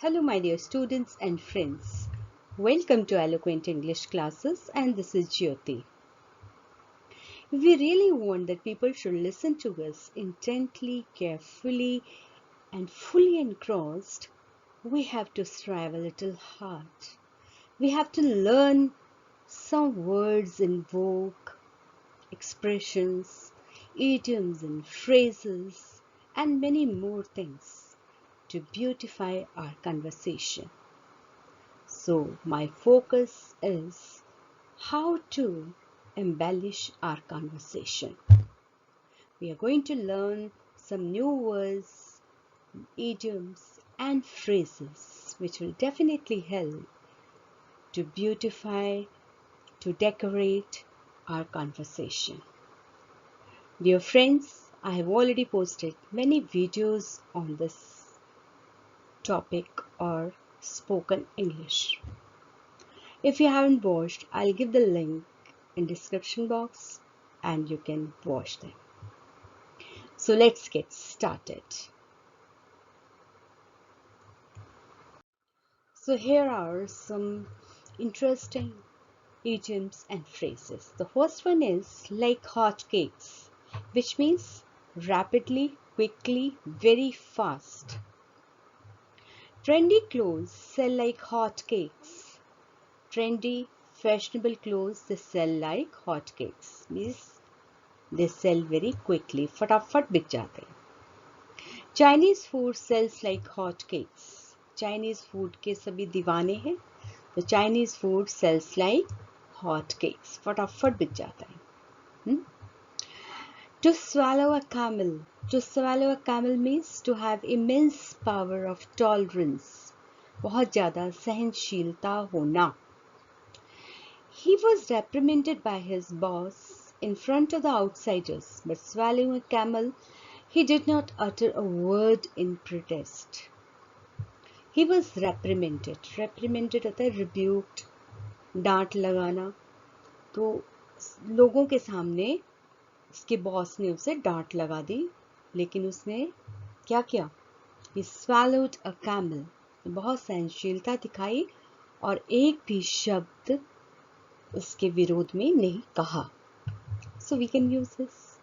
Hello, my dear students and friends. Welcome to Eloquent English classes, and this is Jyoti. If we really want that people should listen to us intently, carefully, and fully engrossed, we have to strive a little hard. We have to learn some words in vogue, expressions, idioms and phrases, and many more things to beautify our conversation. So my focus is how to embellish our conversation. We are going to learn some new words, idioms and phrases which will definitely help to beautify, to decorate our conversation. Dear friends, I have already posted many videos on this topic or spoken English. If you haven't watched, I'll give the link in description box and you can watch them. So let's get started. So here are some interesting idioms and phrases. The first one is like hot cakes, which means rapidly, quickly, very fast. Trendy clothes sell like hot cakes. Trendy, fashionable clothes, they sell like hot cakes. Means they sell very quickly. फटाफट बिक जाते हैं. Chinese food sells like hot cakes. Chinese food के सभी दीवाने हैं. तो Chinese food sells like hot cakes. फटाफट बिक जाता है. To swallow a camel. To swallow a camel means to have immense power of tolerance. बहुत ज़्यादा सहनशीलता होना. He was reprimanded by his boss in front of the outsiders, but swallowing a camel, he did not utter a word in protest. He was reprimanded. Reprimanded होता है rebuked, डांट लगाना. तो लोगों के सामने उसके बॉस ने उसे डांट लगा दी, लेकिन उसने क्या किया? He swallowed a camel. बहुत सहनशीलता दिखाई और एक भी शब्द उसके विरोध में नहीं कहा. So we can use this.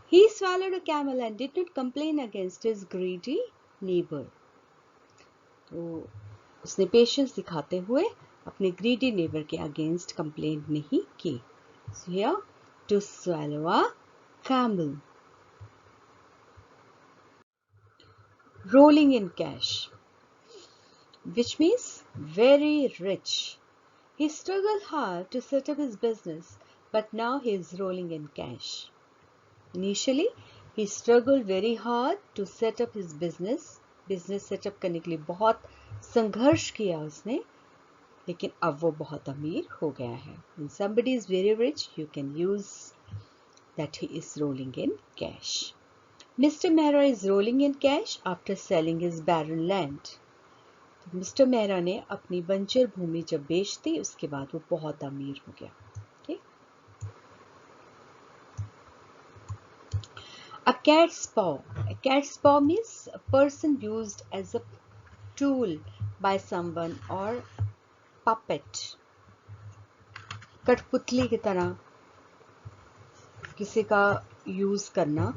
He swallowed a camel and did not complain against his greedy neighbor. तो उसने पेशेंस दिखाते हुए अपने greedy neighbor के against complain नहीं की. So here, to swallow a camel. Rolling in cash, which means very rich. He struggled hard to set up his business, but now he is rolling in cash. Initially, he struggled very hard to set up his business. Business setup करने के लिए बहुत संघर्ष किया उसने, लेकिन अब वो बहुत अमीर हो गया है. When somebody is very rich, you can use that he is rolling in cash. Mr. Mehra is rolling in cash after selling his barren land. Mister Mehra ने अपनी बंजर भूमि जब बेच दी, उसके बाद वो बहुत अमीर हो गया. Okay? A cat's paw. A cat's paw means a person used as a tool by someone or puppet. कठपुतली की तरह किसी का यूज करना,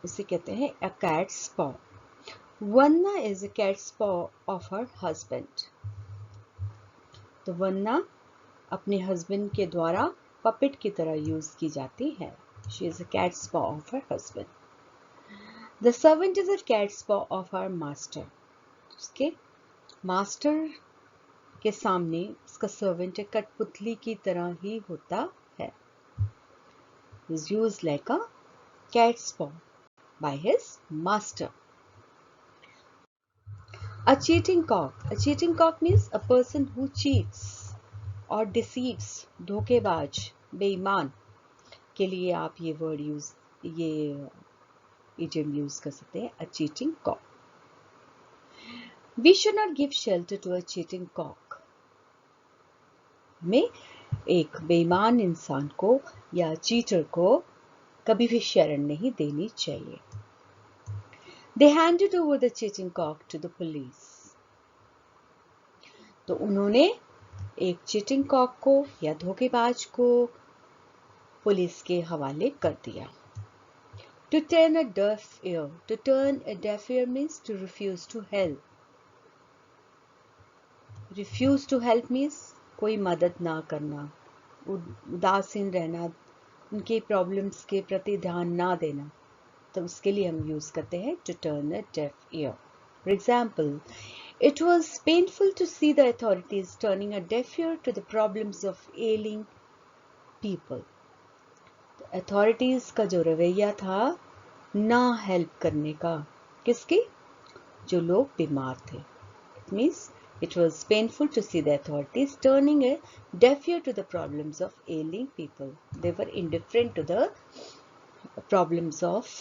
उसे कहते हैं a cat's paw. Vanna is a cat's paw of her husband. तो वन्ना अपने हस्बैंड के द्वारा पपेट की तरह यूज की जाती है. She is a cat's paw of her husband. The servant is a cat's paw of her master. उसके मास्टर के सामने उसका सर्वेंट एक कठपुतली की तरह ही होता है. Is used like a cat's paw by his master. A cheating cock. A cheating cock means a person who cheats or deceives. धोखेबाज, बेईमान के लिए आप ये वर्ड यूज, ये idiom यूज कर सकते हैं. A cheating cock. We should not give shelter to a cheating cock. हमें एक बेईमान इंसान को या चीटर को कभी भी शरण नहीं देनी चाहिए. They handed over the cheating cock to the police. तो उन्होंने एक चीटिंग कॉक को या धोखेबाज को पुलिस के हवाले कर दिया। To turn a deaf ear. To turn a deaf ear means to refuse to help. Refuse to help means कोई मदद ना करना, उदासीन रहना, उनके प्रॉब्लम्स के प्रति ध्यान ना देना, तो उसके लिए हम यूज करते हैं to turn a deaf ear. For example, it was painful to see the authorities turning a deaf ear to the problems of ailing people. Authorities का जो रवैया था ना हेल्प करने का, किसकी? जो लोग बीमार थे. It means it was painful to see the authorities turning a deaf ear to the problems of ailing people. They were indifferent to the problems of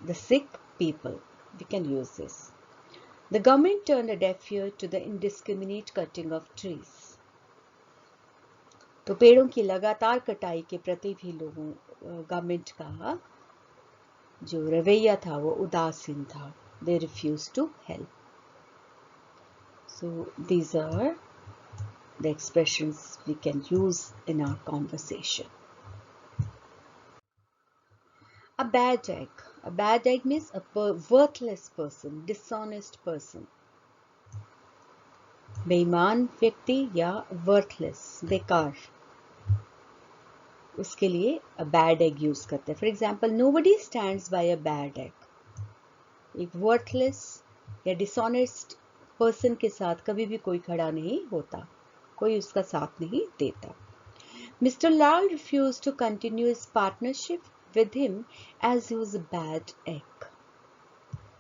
the sick people. We can use this. The government turned a deaf ear to the indiscriminate cutting of trees. तो पेड़ों की लगातार कटाई के प्रति भी लोगों government का जो रवैया था वो उदासीन था. They refused to help. So these are the expressions we can use in our conversation. A bad egg. A bad egg means a worthless person, dishonest person. बेईमान व्यक्ति या worthless, बेकार, उसके लिए a bad egg यूज करते हैं. For example, nobody stands by a bad egg. एक worthless या dishonest person के साथ कभी भी कोई खड़ा नहीं होता, कोई उसका साथ नहीं देता. Mr. Lal refused to continue his partnership with him as he was a bad egg.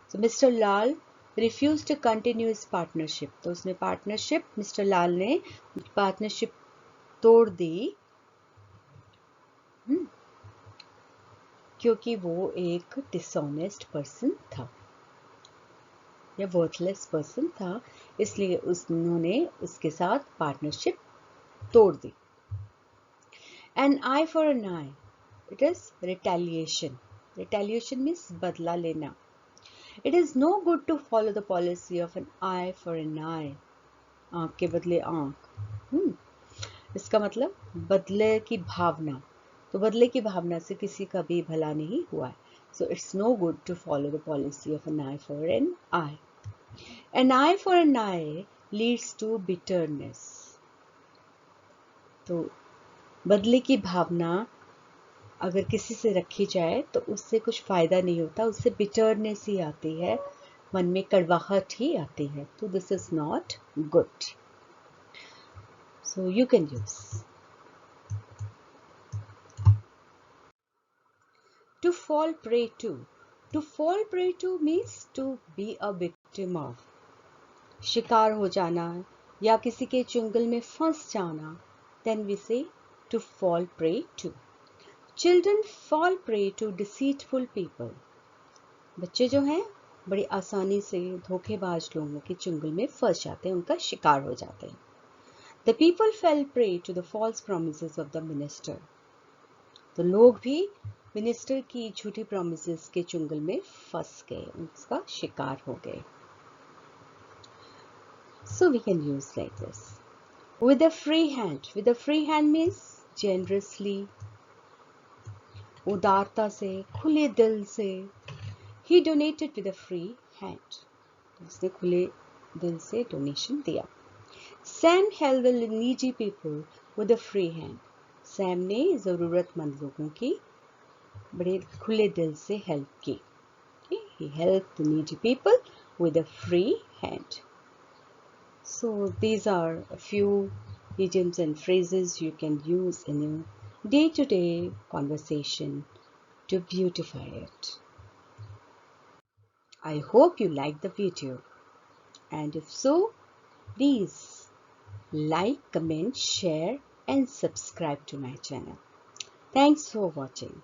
So Mr. Lal refused to continue his partnership. तो उसने partnership, Mr. Lal ने partnership तोड़ दी क्योंकि वो एक dishonest person था या worthless person था, इसलिए उन्होंने उसके साथ partnership तोड़ दी. An eye for an eye. It is retaliation. Retaliation means बदला लेना. It is no good to follow the policy of an eye for an eye. आंख के बदले आंख. इसका मतलब बदले की भावना. तो बदले की भावना से किसी का भी भला नहीं हुआ है. So it's no good to follow the policy of an eye for an eye. An eye for an eye leads to bitterness. तो बदले की भावना अगर किसी से रखी जाए तो उससे कुछ फायदा नहीं होता, उससे बिटरनेस ही आती है, मन में कड़वाहट ही आती है. तो this is not good. So you can use to fall prey to. To fall prey to means to be a victim of. शिकार हो जाना या किसी के चुंगल में फंस जाना. Then we say to fall prey to. Children fall prey to deceitful people. बच्चे जो हैं बड़ी आसानी से धोखेबाज लोगों के चुंगल में फंस जाते हैं, उनका शिकार हो जाते हैं. The people fell prey to the false promises of the minister. तो लोग भी मिनिस्टर की झूठी प्रॉमिसेस के चुंगल में फंस गए, उसका शिकार हो गए. So we can use like this. With a free hand. With a free hand means generously, उदारता से, खुले दिल से. He donated with a free hand. उसने खुले दिल से डोनेशन दिया. Sam helped the needy people with a free hand. Sam ने जरूरतमंद लोगों की बड़े खुले दिल से हेल्प की. He helped the needy people with a free hand. So these are a few idioms and phrases you can use in your day-to-day conversation to beautify it. I hope you liked the video, and if so, please like, comment, share and subscribe to my channel. Thanks for watching.